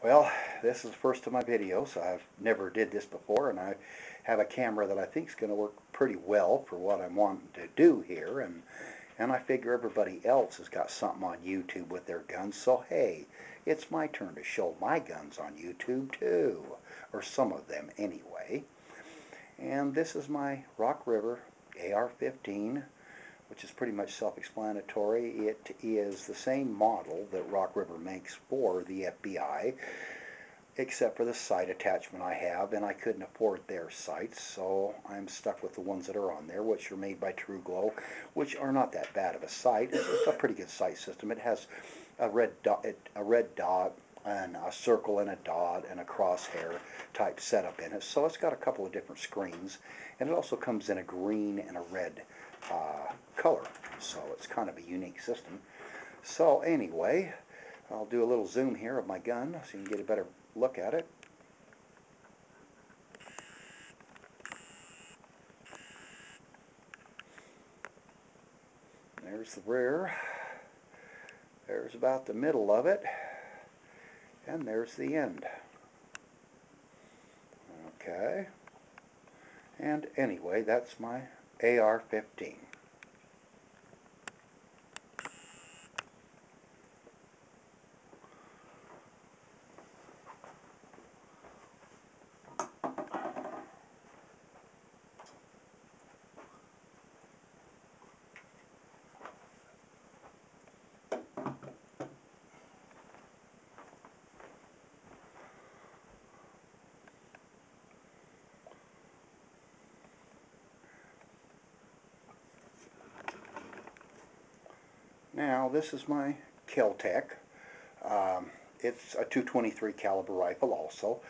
Well, this is the first of my videos. I've never did this before, and I have a camera that I think is going to work pretty well for what I'm wanting to do here, and I figure everybody else has got something on YouTube with their guns, so hey, it's my turn to show my guns on YouTube too, or some of them anyway. And this is my Rock River AR-15, which is pretty much self-explanatory. It is the same model that Rock River makes for the FBI, except for the sight attachment I have, and I couldn't afford their sights, so I'm stuck with the ones that are on there, which are made by True Glow, which are not that bad of a sight. It's a pretty good sight system. It has a red dot and a circle and a dot and a crosshair type setup in it, so it's got a couple of different screens, and it also comes in a green and a red color, so it's kind of a unique system. So anyway, I'll do a little zoom here of my gun so you can get a better look at it. There's the rear. There's about the middle of it. And there's the end. Okay. And anyway, that's my AR-15. Now, this is my Kel-Tec. It's a .223 caliber rifle also,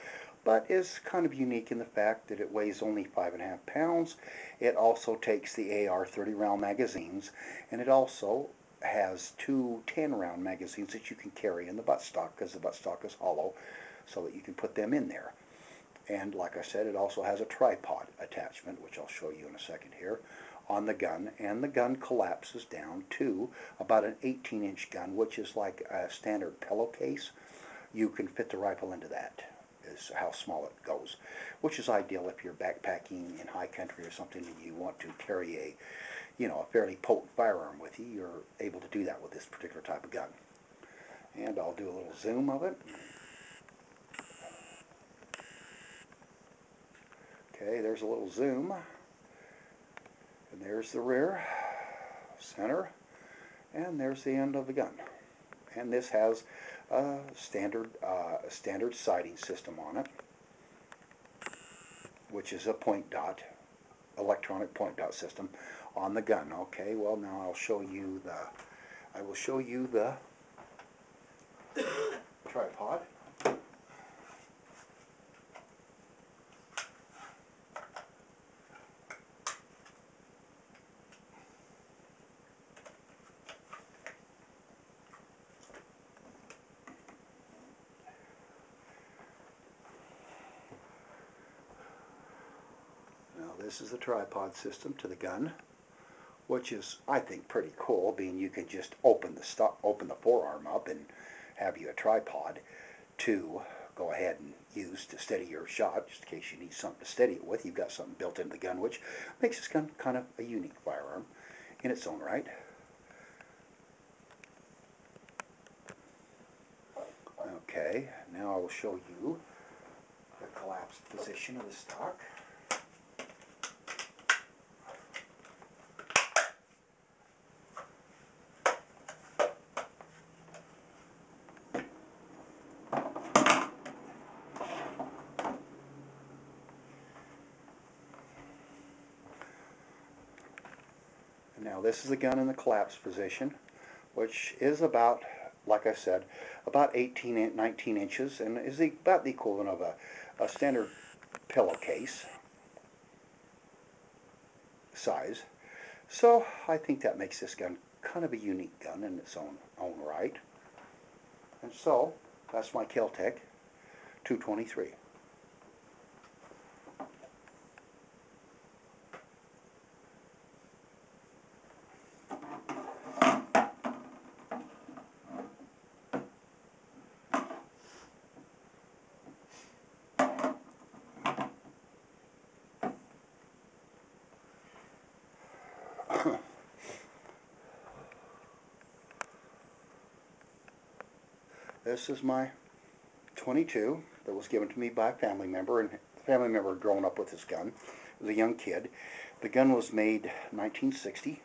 but is kind of unique in the fact that it weighs only 5.5 pounds. It also takes the AR 30-round magazines, and it also has two 10-round magazines that you can carry in the buttstock, because the buttstock is hollow, so that you can put them in there. And like I said, it also has a tripod attachment, which I'll show you in a second here, on the gun, and the gun collapses down to about an 18-inch gun, which is like a standard pillowcase. You can fit the rifle into that, is how small it goes, which is ideal if you're backpacking in high country or something and you want to carry a fairly potent firearm with you. You're able to do that with this particular type of gun. And I'll do a little zoom of it. Okay, there's a little zoom. And there's the rear, center, and there's the end of the gun. And this has a standard sighting system on it, which is a point dot, electronic point dot system on the gun. Okay, well now I will show you the tripod. This is the tripod system to the gun, which is, I think, pretty cool, being you can just open the forearm up and have you a tripod to go ahead and use to steady your shot, just in case you need something to steady it with. You've got something built into the gun, which makes this gun kind of a unique firearm in its own right. Okay, now I will show you the collapsed position of the stock. Now this is the gun in the collapsed position, which is about, like I said, about 19 inches, and is about the equivalent of a standard pillowcase size. So I think that makes this gun kind of a unique gun in its own right. And so that's my Kel-Tec 223. This is my 22 that was given to me by a family member, and the family member had grown up with this gun. It was a young kid. The gun was made 1960,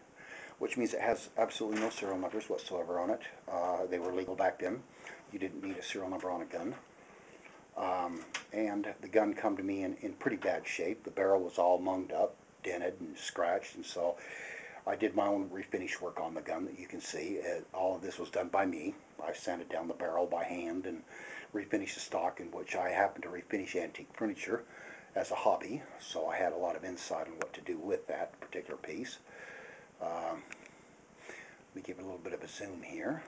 which means it has absolutely no serial numbers whatsoever on it. They were legal back then. You didn't need a serial number on a gun. And the gun come to me in pretty bad shape. The barrel was all munged up, dented and scratched, and so I did my own refinish work on the gun that you can see. All of this was done by me. I sanded down the barrel by hand and refinished the stock, in which I happen to refinish antique furniture as a hobby, so I had a lot of insight on what to do with that particular piece. Let me give it a little bit of a zoom here.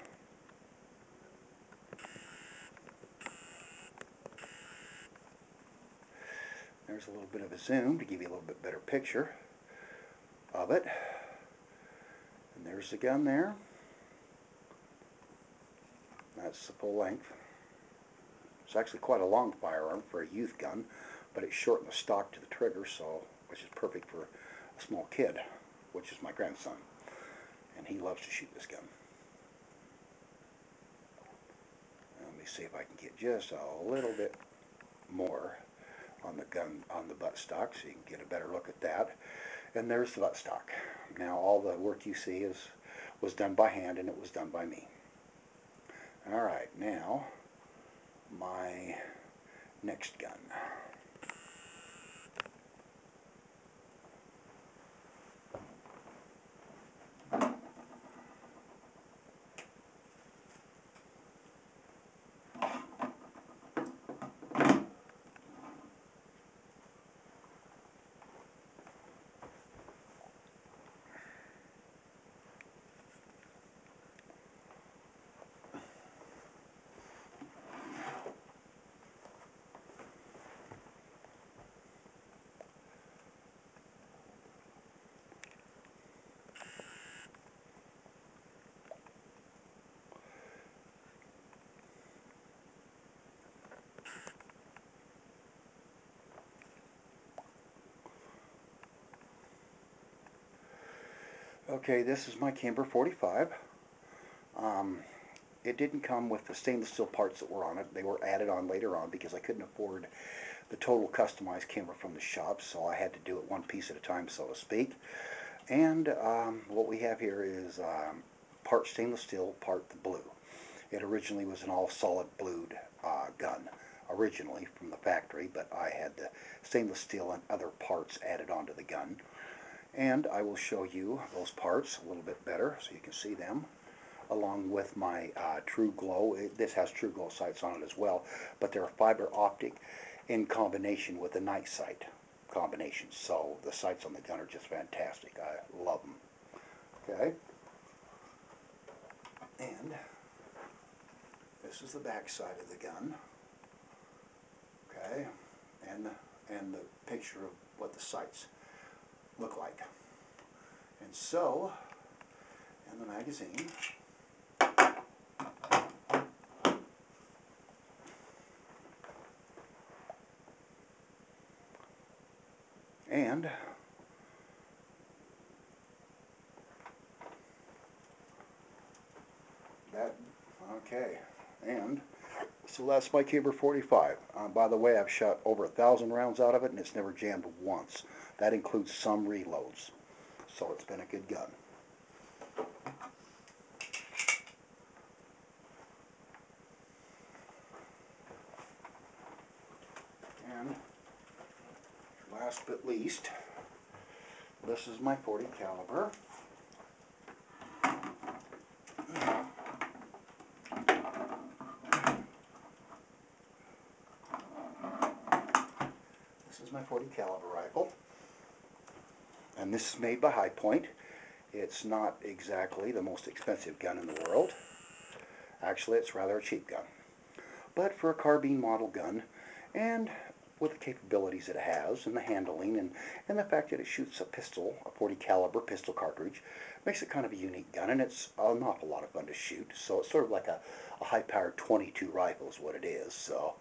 There's a little bit of a zoom to give you a little bit better picture of it. And there's the gun there. That's the full length. It's actually quite a long firearm for a youth gun, but it's shortened the stock to the trigger, so which is perfect for a small kid, which is my grandson. And he loves to shoot this gun. Let me see if I can get just a little bit more on the gun, on the buttstock, so you can get a better look at that. And there's the buttstock. Now all the work you see was done by hand, and it was done by me. Alright, now my next gun. Okay, this is my Kimber 45. It didn't come with the stainless steel parts that were on it. They were added on later on because I couldn't afford the total customized Kimber from the shop, so I had to do it one piece at a time, so to speak. And what we have here is part stainless steel, part the blue. It originally was an all solid blued gun, originally from the factory, but I had the stainless steel and other parts added onto the gun. And I will show you those parts a little bit better so you can see them, along with my True Glow. This has True Glow sights on it as well, but they're fiber optic in combination with the night sight combination. So the sights on the gun are just fantastic. I love them. Okay. And this is the back side of the gun. Okay. And the picture of what the sights look like. And so, in the magazine, and that, okay, and so that's my Kimber 45. By the way, I've shot over 1,000 rounds out of it, and it's never jammed once. That includes some reloads. So it's been a good gun. And last but least, this is my 40 caliber. This is my 40 caliber rifle. And this is made by High Point. It's not exactly the most expensive gun in the world. Actually, it's rather a cheap gun. But for a carbine model gun, and with the capabilities it has, and the handling, and the fact that it shoots a pistol, a 40 caliber pistol cartridge, makes it kind of a unique gun, and it's an awful lot of fun to shoot. So it's sort of like a high-powered .22 rifle is what it is. So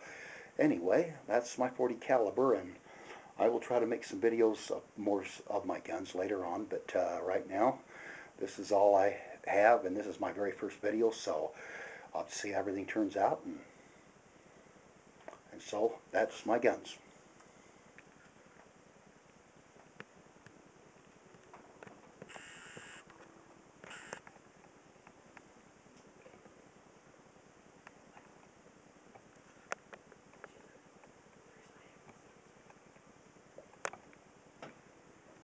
anyway, that's my 40 caliber, and I will try to make some videos of more of my guns later on, but right now, this is all I have, and this is my very first video, so I'll see how everything turns out, and so that's my guns.